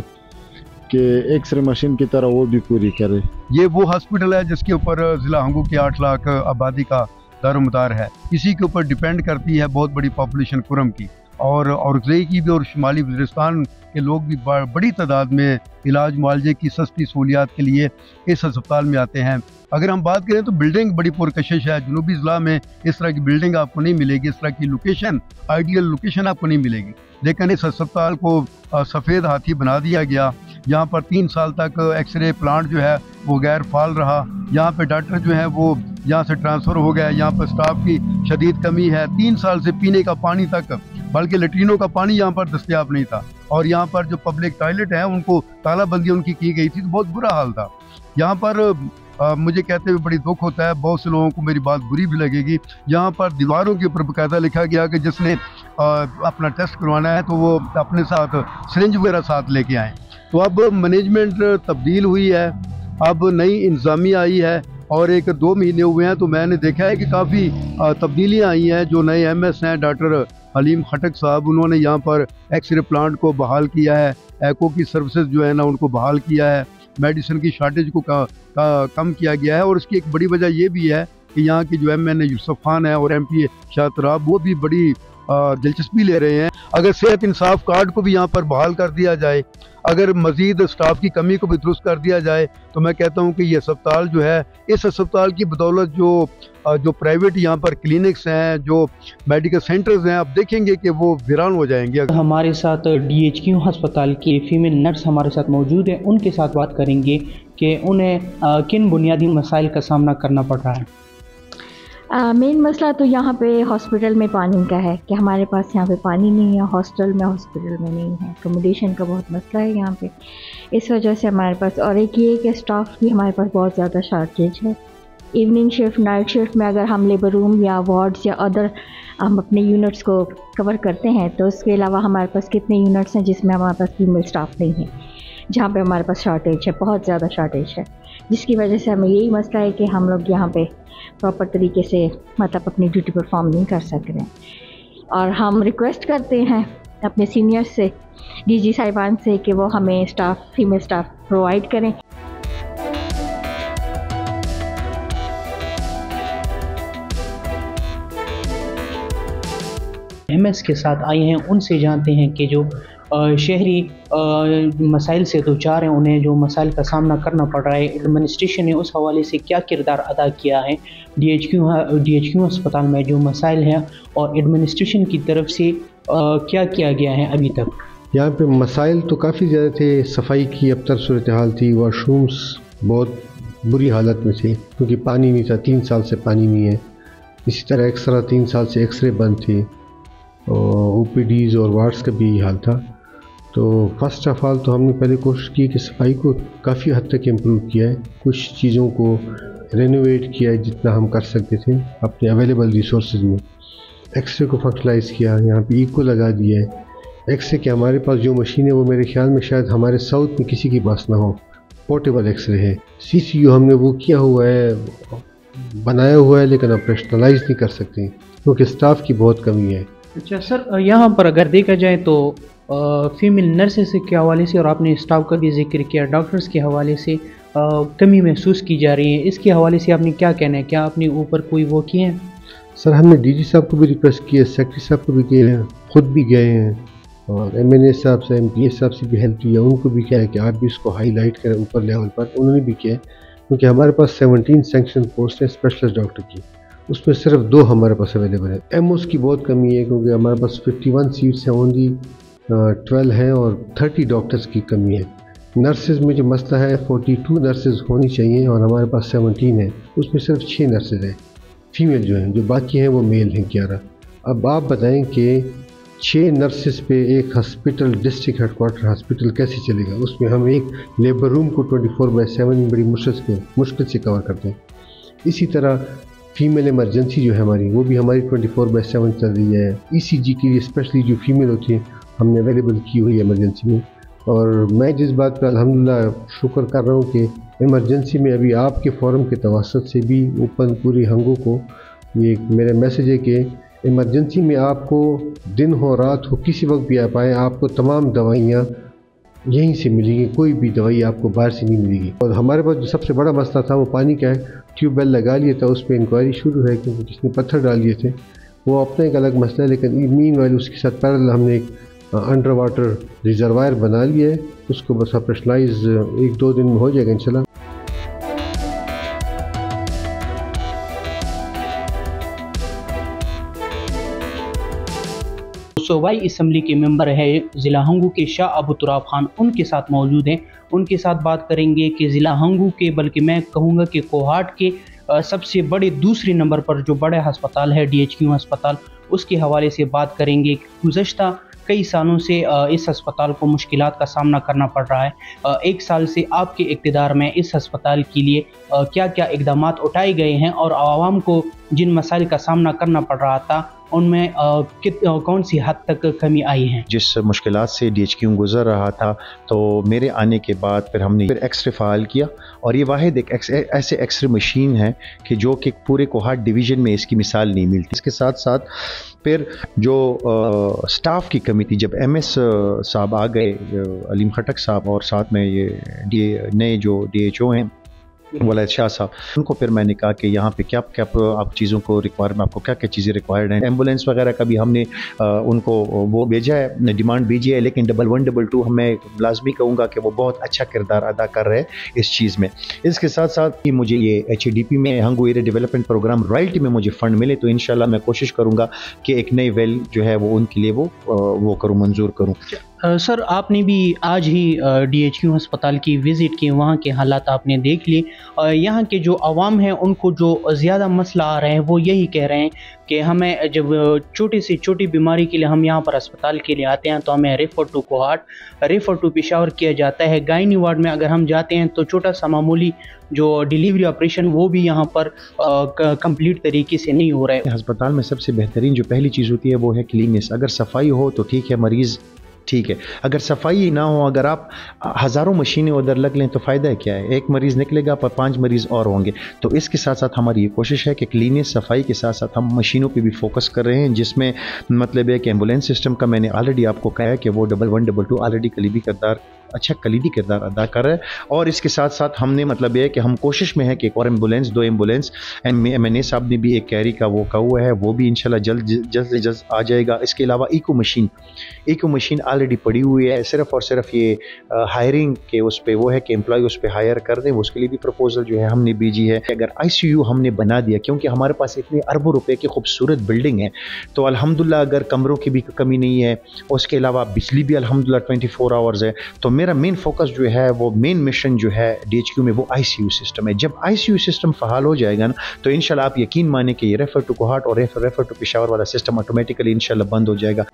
कि एक्सरे मशीन की तरह वो भी पूरी करे। ये वो हॉस्पिटल है जिसके ऊपर ज़िला हंगू की 8 लाख आबादी का दारोमदार है। इसी के ऊपर डिपेंड करती है बहुत बड़ी पॉपुलेशन कुरम की और औरंगज़ई की भी, और शुमाली वज़ीरिस्तान के लोग भी बड़ी तादाद में इलाज मुआलजे की सस्ती सहूलियात के लिए इस अस्पताल में आते हैं। अगर हम बात करें तो बिल्डिंग बड़ी पुरकशिश है। जनूबी ज़िला में इस तरह की बिल्डिंग आपको नहीं मिलेगी, इस तरह की लोकेशन, आइडियल लोकेशन आपको नहीं मिलेगी। लेकिन इस अस्पताल को सफ़ेद हाथी बना दिया गया। यहाँ पर 3 साल तक एक्सरे प्लांट जो है वो गैर फाल रहा। यहाँ पे डॉक्टर जो है वो यहाँ से ट्रांसफ़र हो गया। यहाँ पर स्टाफ की शदीद कमी है। 3 साल से पीने का पानी तक बल्कि लेटरिनों का पानी यहाँ पर दस्तयाब नहीं था, और यहाँ पर जो पब्लिक टॉयलेट हैं उनको तालाबंदी उनकी की गई थी, तो बहुत बुरा हाल था यहाँ पर। मुझे कहते हुए बड़ी दुख होता है, बहुत से लोगों को मेरी बात बुरी भी लगेगी। यहाँ पर दीवारों के ऊपर बाकायदा लिखा गया कि जिसने अपना टेस्ट करवाना है तो वो अपने साथ सिरिंज वगैरह साथ लेके आएँ। तो अब मैनेजमेंट तब्दील हुई है, अब नई इंतज़ामिया आई है, और 1-2 महीने हुए हैं तो मैंने देखा है कि काफ़ी तब्दीलियाँ आई हैं। जो नए MS हैं डॉक्टर हलीम खटक साहब, उन्होंने यहाँ पर एक्सरे प्लांट को बहाल किया है, एको की सर्विसेज जो है ना उनको बहाल किया है, मेडिसिन की शार्टेज को कम किया गया है। और इसकी एक बड़ी वजह ये भी है कि यहाँ की जो MNA यूसुफ खान है और MP शाहतराब, वो भी बड़ी दिलचस्पी ले रहे हैं। अगर सेहत इंसाफ कार्ड को भी यहाँ पर बहाल कर दिया जाए, अगर मज़ीद स्टाफ की कमी को भी दुरुस्त कर दिया जाए, तो मैं कहता हूँ कि ये अस्पताल जो है, इस अस्पताल की बदौलत जो प्राइवेट यहाँ पर क्लिनिक्स हैं, जो मेडिकल सेंटर्स हैं, आप देखेंगे कि वो वीरान हो जाएंगे। हमारे साथ DHQ अस्पताल की फीमेल नर्स हमारे साथ मौजूद है, उनके साथ बात करेंगे कि उन्हें किन बुनियादी मसाइल का सामना करना पड़ रहा है। मेन मसला तो यहाँ पे हॉस्पिटल में पानी का है कि हमारे पास यहाँ पे पानी नहीं है, हॉस्टल में नहीं है, अकोमोडेशन का बहुत मसला है यहाँ पे। इस वजह से हमारे पास, और एक ये कि स्टाफ भी हमारे पास बहुत ज़्यादा शॉर्टेज है। इवनिंग शिफ्ट, नाइट शिफ्ट में अगर हम लेबर रूम या वार्ड्स या अदर हम अपने यूनिट्स को कवर करते हैं, तो उसके अलावा हमारे पास कितने यूनिट्स हैं जिसमें हमारे पास फीमेल स्टाफ नहीं है, जहाँ पे हमारे पास शॉर्टेज है, बहुत ज़्यादा शॉर्टेज है, जिसकी वजह से हमें यही मसला है कि हम लोग यहाँ पे प्रॉपर तरीके से मतलब अपनी ड्यूटी परफॉर्म नहीं कर सक रहे हैं। और हम रिक्वेस्ट करते हैं अपने सीनियर्स से, DG साहिबान से, कि वो हमें फीमेल स्टाफ प्रोवाइड करें। MS के साथ आए हैं, उनसे जानते हैं कि जो शहरी मसाइल से दो चार हैं, उन्हें जो मसाइल का सामना करना पड़ रहा है, एडमिनिस्ट्रेशन ने उस हवाले से क्या किरदार अदा किया है। DHQ अस्पताल में जो मसाइल हैं और एडमिनिस्ट्रेशन की तरफ से क्या किया गया है अभी तक। यहाँ पे मसाइल तो काफ़ी ज़्यादा थे। सफाई की अबतर सूरत हाल थी, वाशरूम्स बहुत बुरी हालत में थे क्योंकि पानी नहीं था, 3 साल से पानी नहीं है। इसी तरह एक्सरा 3 साल से एक्सरे बंद थे, और OPDs और वार्ड्स का भी यही हाल था। तो फर्स्ट ऑफ ऑल तो हमने पहले कोशिश की कि सफाई को काफ़ी हद तक इम्प्रूव किया है, कुछ चीज़ों को रेनोवेट किया है जितना हम कर सकते थे अपने अवेलेबल रिसोर्सेज में। एक्सरे को फंक्शनलाइज किया, यहाँ पे इको लगा दिया है। एक्सरे के हमारे पास जो मशीन है वो मेरे ख्याल में शायद हमारे साउथ में किसी के पास ना हो, पोर्टेबल एक्सरे है। CCU हमने वो किया हुआ है, बनाया हुआ है, लेकिन ऑपरेशनलाइज नहीं कर सकते क्योंकि स्टाफ की बहुत कमी है। अच्छा सर, यहाँ पर अगर देखा जाए तो फीमेल नर्सेस के हवाले से, और आपने स्टाफ का भी जिक्र किया, डॉक्टर्स के हवाले से कमी महसूस की जा रही है, इसके हवाले से आपने क्या कहना है? क्या आपने ऊपर कोई वो किए हैं? सर हमने DG साहब को भी रिक्वेस्ट की है, सेक्रेटरी साहब को भी किए हैं, खुद भी गए हैं, और MNA साहब से, MPS साहब से भी हेल्प की है, उनको भी क्या है कि आप भी इसको हाईलाइट करें ऊपर लेवल पर, उन्होंने भी किया है। क्योंकि हमारे पास 17 सैंक्शन पोस्ट है स्पेशलिस्ट डॉक्टर की, उसमें सिर्फ 2 हमारे पास अवेलेबल है। MOs की बहुत कमी है क्योंकि हमारे पास 51 सीट्स हैं, ओनली 12 हैं, और 30 डॉक्टर्स की कमी है। नर्सेज में जो मसला है, 42 नर्सेज होनी चाहिए और हमारे पास 17 है, उसमें सिर्फ 6 नर्सेज हैं फीमेल जो हैं, जो बाकी हैं वो मेल हैं 11। अब आप बताएं कि 6 नर्सेज पे एक हॉस्पिटल, डिस्ट्रिक्ट हेडक्वार्टर हॉस्पिटल कैसे चलेगा? उसमें हम एक लेबर रूम को 24/7 बड़ी मुश्किल से कवर करते हैं। इसी तरह फीमेल इमरजेंसी जो है हमारी, वो भी हमारी 24/7 चल रही है। ECG के लिए स्पेशली जो फीमेल होती है हमने अवेलेबल की हुई है इमरजेंसी में। और मैं जिस बात पर अल्हम्दुलिल्लाह शुक्र कर रहा हूँ कि इमरजेंसी में अभी आपके फोरम के तवसत से भी ओपन पूरी हंगों को ये मेरा मैसेज है कि इमरजेंसी में आपको दिन हो रात हो किसी वक्त भी आप आएँ, आपको तमाम दवाइयाँ यहीं से मिलेंगी, कोई भी दवाई आपको बाहर से नहीं मिलेगी। और हमारे पास जो सबसे बड़ा मसला था वो पानी का है। ट्यूबवेल लगा लिया था, उस पर इंक्वायरी शुरू है क्योंकि जिसने पत्थर डाल दिए थे, वो अपना एक अलग मसला है। लेकिन मीन वाले उसके साथ पैरेलल हमने एक अंडर वाटर रिजर्वायर बना लिया है, उसको बस ऑपरेशनलाइज 1-2 दिन में हो जाएगा इंशाल्लाह। सूबाई असम्बली के मेंबर है ज़िला हंगू के शाह अबू तुराब खान, उनके साथ मौजूद हैं। उनके साथ बात करेंगे कि ज़िला हंगू के, बल्कि मैं कहूँगा कि कोहाट के सबसे बड़े दूसरे नंबर पर जो बड़ा अस्पताल है DHQ अस्पताल, उसके हवाले से बात करेंगे। गुज़श्ता कई सालों से इस अस्पताल को मुश्किलात का सामना करना पड़ रहा है। एक साल से आपके इक़्तिदार में इस अस्पताल के लिए क्या क्या इक़दामात उठाए गए हैं और आवाम को जिन मसाइल का सामना करना पड़ रहा था उनमें कौन सी हद तक कमी आई है? जिस मुश्किलात से DHQ गुज़र रहा था, तो मेरे आने के बाद फिर हमने एक्सरे फ़ाल किया और ये वाहिद एक ऐसे एक्सरे मशीन है कि जो कि पूरे कोहाट डिवीज़न में इसकी मिसाल नहीं मिलती। इसके साथ साथ फिर जो स्टाफ की कमी थी, जब MS साहब आ गए, अलीम खटक साहब, और साथ में ये नए जो DHO हैं वलायत शाह साहब, उनको फिर मैंने कहा कि यहाँ पे क्या क्या आप चीज़ों को रिक्वायरमेंट, आपको क्या क्या चीज़ें रिक्वायर्ड हैं। एम्बुलेंस वगैरह का भी हमने उनको वो भेजा है, डिमांड भेजी है, लेकिन 1122 मैं लाजमी कहूँगा कि वो बहुत अच्छा किरदार अदा कर रहे हैं इस चीज़ में। इसके साथ साथ ही मुझे ये HADP में Hangu area development programme royalty में मुझे फ़ंड मिले, तो इंशाल्लाह मैं कोशिश करूँगा कि एक नई वेल जो है वो उनके लिए वो करूँ, मंजूर करूँ। सर, आपने भी आज ही DHQ अस्पताल की विज़िट की, वहाँ के हालात आपने देख लिए। यहाँ के जो आवाम हैं उनको जो ज़्यादा मसला आ रहे हैं वो यही कह रहे हैं कि हमें जब छोटी से छोटी बीमारी के लिए हम यहाँ पर अस्पताल के लिए आते हैं तो हमें refer to Kohat, refer to Peshawar किया जाता है। गायनी वार्ड में अगर हम जाते हैं तो छोटा सा मामूली जो डिलीवरी ऑपरेशन वो भी यहाँ पर कंप्लीट तरीके से नहीं हो रहा है। अस्पताल में सबसे बेहतरीन जो पहली चीज़ होती है वो है क्लीननेस। अगर सफाई हो तो ठीक है, मरीज़ ठीक है, अगर सफाई ना हो, अगर आप हज़ारों मशीनें उधर लग लें तो फ़ायदा है क्या है? एक मरीज़ निकलेगा पर 5 मरीज़ और होंगे। तो इसके साथ साथ हमारी ये कोशिश है कि क्लीनेस, सफाई के साथ साथ हम मशीनों पे भी फोकस कर रहे हैं, जिसमें मतलब है कि एम्बुलेंस सिस्टम का मैंने ऑलरेडी आपको कहा है कि वो 1122 ऑलरेडी अच्छा कलीदी किरदार अदा कर रहा है। और इसके साथ साथ हमने मतलब ये कि हम कोशिश में है कि एक और एम्बुलेंस, 2 एम्बुलेंस, MNA साहब ने भी एक कैरी का वो कहा हुआ है, वो भी इंशाल्लाह जल्द आ जाएगा। इसके अलावा इको मशीन ऑलरेडी पड़ी हुई है, सिर्फ और सिर्फ ये हायरिंग के उस पर वो है कि एम्प्लॉय उस पर हायर कर दें, उसके लिए भी प्रपोजल जो है हमने भेजी है। अगर ICU हमने बना दिया, क्योंकि हमारे पास इतने अरबों रुपए की खूबसूरत बिल्डिंग है, तो अल्हम्दुलिल्लाह अगर कमरों की भी कमी नहीं है, उसके अलावा बिजली भी अल्हम्दुलिल्लाह 24 आवर्स है, तो मेरा मेन फोकस जो है, वो मेन मिशन जो है DHQ में, वो ICU सिस्टम है। जब ICU सिस्टम फ़हाल हो जाएगा ना, तो इंशाल्लाह आप यकीन माने कि ये रेफ़र टू कोहाट और रेफ़र टू पेशावर वाला सिस्टम ऑटोमेटिकली इंशाल्लाह बंद हो जाएगा।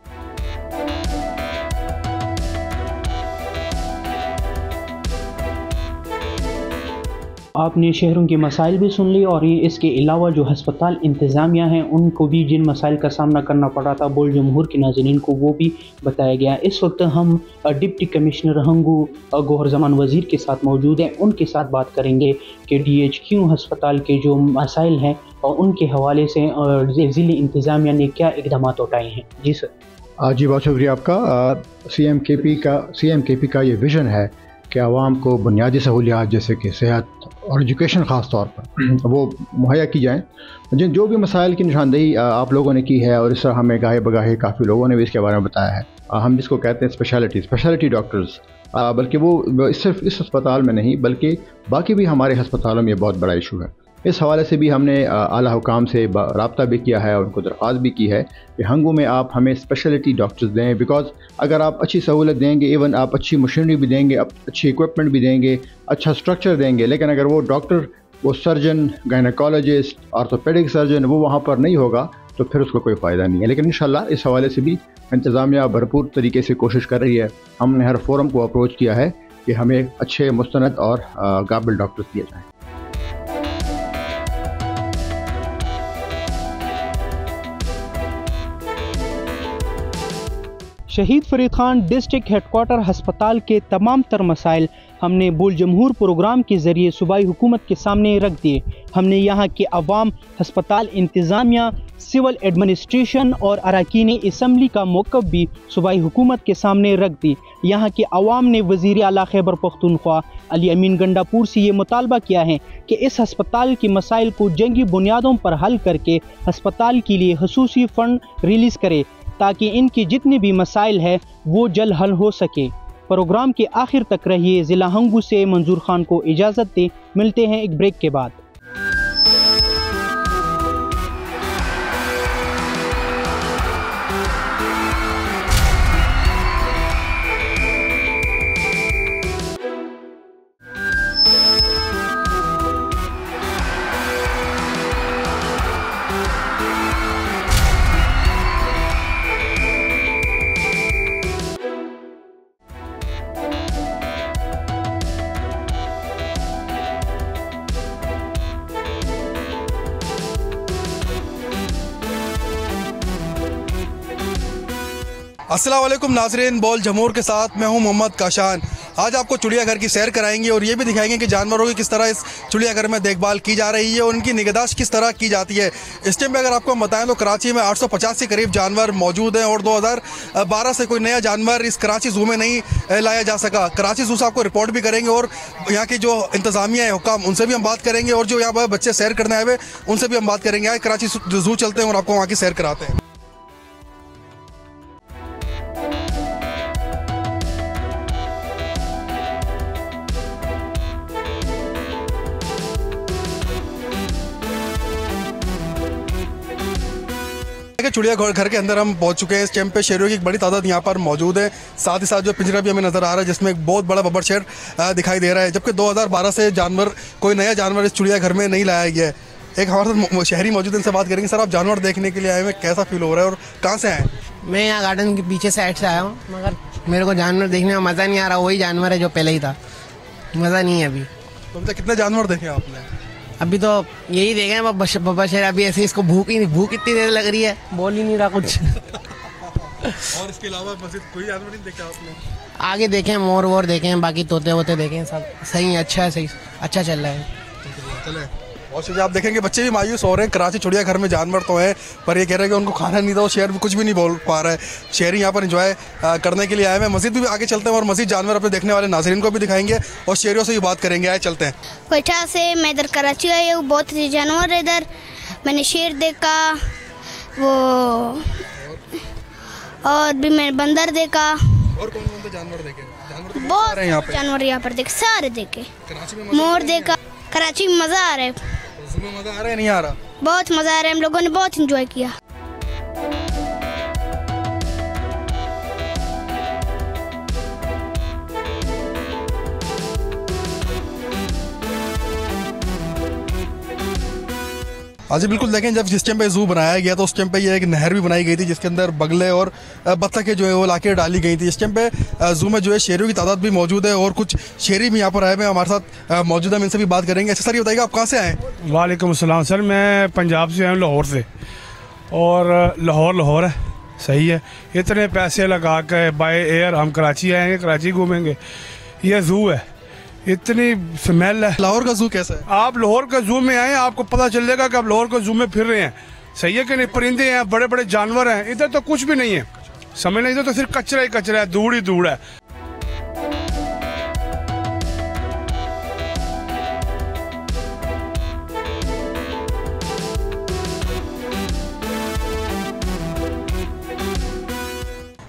आपने शहरों के मसाइल भी सुन लिए और ये इसके अलावा जो हस्पताल इंतज़ामिया हैं उनको भी जिन मसाइल का सामना करना पड़ रहा था बोल जमहूर के नाज़रीन को वो भी बताया गया। इस वक्त हम डिप्टी कमिश्नर हंगू गौहर जमान वज़ीर के साथ मौजूद हैं, उनके साथ बात करेंगे कि DHQ हस्पताल के जो मसाइल हैं और उनके हवाले से ज़िले इंतज़ामिया ने क्या इक़दाम उठाए हैं। जी सर। जी बहुत शुक्रिया आपका। CMKP का ये विज़न है कि आवाम को बुनियादी सहूलियात जैसे कि सेहत और एजुकेशन ख़ास तौर पर वो मुहैया की जाएँ। जो भी मसाइल की निशानदेही आप लोगों ने की है और इस तरह हमें गाहे बगाहे काफ़ी लोगों ने भी इसके बारे में बताया है। हम जिसको कहते हैं स्पेशलिटी डॉक्टर्स, बल्कि वो सिर्फ इस अस्पताल में नहीं बल्कि बाकी भी हमारे अस्पतालों में ये बहुत बड़ा इशू है। इस हवाले से भी हमने आला हुकाम से रब्ता भी किया है और उनको दरख्वास्त भी की है कि हंगू में आप हमें स्पेशलिटी डॉक्टर्स दें, बिकॉज अगर आप अच्छी सहूलत देंगे, इवन आप अच्छी मशीनरी भी देंगे, अच्छी इक्विपमेंट भी देंगे, अच्छा स्ट्रक्चर देंगे, लेकिन अगर वो डॉक्टर, वो सर्जन, गायनेकोलॉजिस्ट, ऑर्थोपेडिक सर्जन वो वहाँ पर नहीं होगा तो फिर उसको कोई फ़ायदा नहीं है। लेकिन इंशाल्लाह इस हवाले से भी इंतज़ामिया भरपूर तरीके से कोशिश कर रही है। हमने हर फोरम को अप्रोच किया है कि हमें अच्छे मुस्तनद और काबिल डॉक्टर्स दिए जाएँ। शहीद फरीद खान डिस्ट्रिक्ट हेडक्वार्टर हस्पताल के तमाम तर मसाइल हमने बोल जमहूर प्रोग्राम के ज़रिए सूबाई हुकूमत के सामने रख दिए। हमने यहाँ के अवाम, हस्पताल इंतज़ामिया, सिविल एडमिनिस्ट्रेशन और अरकान असम्बली का मौक़िफ़ भी सूबाई हुकूमत के सामने रख दी। यहाँ के अवाम ने वज़ीर आला खैबर पख्तूनख्वा अली अमीन गंडापुर से ये मुतालबा किया है कि इस हस्पताल के मसाइल को जंगी बुनियादों पर हल करके हस्पताल के लिए खसूसी फ़ंड रिलीज़ करे ताकि इनके जितने भी मसाइल है वो जल्द हल हो सके। प्रोग्राम के आखिर तक रहिए। ज़िला हंगू से मंजूर खान को इजाज़त दें। मिलते हैं एक ब्रेक के बाद। अस्सलाम वालेकुम नाज़रीन, बॉल जमूर के साथ मैं हूं मोहम्मद काशान। आज आपको चिड़ियाघर की सैर कराएंगे और ये भी दिखाएंगे कि जानवरों की किस तरह इस चिड़ियाघर में देखभाल की जा रही है और उनकी निगहदाश्त किस तरह की जाती है। इस टाइम में अगर आपको हम बताएं तो कराची में 850 के करीब जानवर मौजूद हैं और 2012 से कोई नया जानवर इस कराची ज़ू में नहीं लाया जा सका। कराची ज़ू से आपको रिपोर्ट भी करेंगे और यहाँ की जो इंतज़ामिया है, हुकाम, उनसे भी हम बात करेंगे और जो यहाँ पर बच्चे सैर करने आए हुए उनसे भी हम बात करेंगे। आए कराची ज़ू चलते हैं और आपको वहाँ की सैर कराते हैं। चिड़ियाघर के अंदर हम पहुंच चुके हैं। इस टाइम पे शेरों की एक बड़ी तादाद यहाँ पर मौजूद है। साथ ही साथ जो पिंजरा भी हमें नज़र आ रहा है जिसमें एक बहुत बड़ा बब्बर शेर दिखाई दे रहा है, जबकि 2012 से कोई नया जानवर इस चिड़ियाघर में नहीं लाया गया है। एक हमारे साथ शहरी मौजूद है, इनसे बात करेंगे। सर, आप जानवर देखने के लिए आए हुए, कैसा फील हो रहा है और कहाँ से आए? मैं यहाँ गार्डन के पीछे साइड से आया हूँ, मगर मेरे को जानवर देखने में मज़ा नहीं आ रहा। वही जानवर है जो पहले ही था, मज़ा नहीं है अभी। तो कितने जानवर देखे आपने? अभी तो यही देखे हैं बब्बर शेर। अभी ऐसे इसको भूख इतनी देर लग रही है, बोल ही नहीं रहा कुछ। और इसके अलावा मज़ीद कोई जानवर नहीं देखा आपने? आगे देखे हैं, मोर वोर देखे हैं, बाकी तोते वोते देखे हैं। सब सही है, अच्छा है, सही अच्छा चल रहा है। चले और शुक्रिया। आप देखेंगे बच्चे भी मायूस हो रहे हैं। कराची चिड़ियाघर में जानवर तो हैं पर ये कह रहे हैं कि उनको खाना नहीं था। शेर भी कुछ भी नहीं बोल पा रहा है। शहरी यहाँ पर एंजॉय करने के लिए आए हैं। मस्जिद भी आगे चलते हैं और मस्जिद जानवर अपने देखने वाले नाज़रीन को भी दिखाएंगे और शेरियों से भी बात करेंगे। आए चलते हैं। कोयटा से मैं इधर कराची आई हूँ। बहुत से जानवर इधर मैंने शेर देखा, वो और भी मैंने बंदर देखा। और कौन कौन से जानवर देखे? बहुत जानवर यहाँ पर देखे, सारे देखे। मोर देखा। कराची में मज़ा आ रहा है। मज़ा आ रहा है नहीं आ रहा? बहुत मज़ा आ रहा है, हम लोगों ने बहुत एंजॉय किया। आज बिल्कुल देखें, जब जिस टाइम पे ज़ू बनाया गया तो उस टाइम पे ये एक नहर भी बनाई गई थी जिसके अंदर बगले और बत्तखें जो है वो लाके डाली गई थी। इस टाइम पे ज़ू में जो है शेरों की तादाद भी मौजूद है और कुछ शेरी भी यहाँ पर आए हुए हमारे साथ मौजूद है। इनसे भी बात करेंगे। अच्छा सर, ये बताइएगा आप कहाँ से आए? वालेकुम अस्सलाम सर, मैं पंजाब से आया हूँ, लाहौर से। और लाहौर है, सही है। इतने पैसे लगा के बाय एयर हम कराची आएँगे, कराची घूमेंगे। ये ज़ू है, इतनी स्मेल है। लाहौर का ज़ू कैसा है? आप लाहौर का ज़ू में आए, आपको पता चलेगा कि आप लाहौर का ज़ू में फिर रहे हैं। सही है कि नहीं? परिंदे हैं, बड़े बड़े जानवर हैं। इधर तो कुछ भी नहीं है, समझ नहीं, इधर तो सिर्फ कचरा ही कचरा है, धूड़ ही धूड़ है।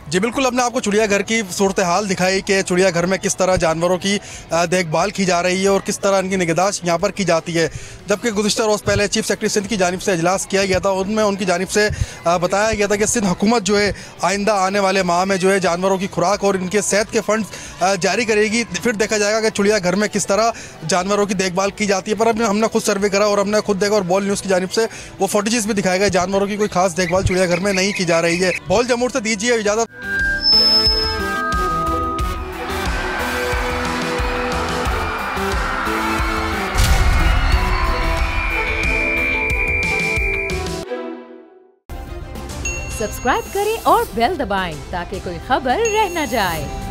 जी बिल्कुल, हमने आपको चिड़ियाघर की सूरत हाल दिखाई कि चिड़ियाघर में किस तरह जानवरों की देखभाल की जा रही है और किस तरह इनकी निगहदाश्त यहाँ पर की जाती है। जबकि गुज़िश्ता रोज़ पहले चीफ सेक्रेटरी सिंध की जानिब से इजलास किया गया था, उनमें उनकी जानिब से बताया गया था कि सिंध हुकूमत जो है आइंदा आने वाले माह में जो है जानवरों की खुराक और इनके सेहत के फ़ंड जारी करेगी। फिर देखा जाएगा कि चिड़ियाघर में किस तरह जानवरों की देखभाल की जाती है। पर अब हमने खुद सर्वे करा और हमने खुद देखा और बॉल न्यूज़ की जानिब से वो फुटेजेस भी दिखाए गए। जानवरों की कोई खास देखभाल चिड़ियाघर में नहीं की जा रही है। बॉल जमूर से दीजिए इजाज़त। सब्सक्राइब करें और बेल दबाएं ताकि कोई खबर रह न जाए।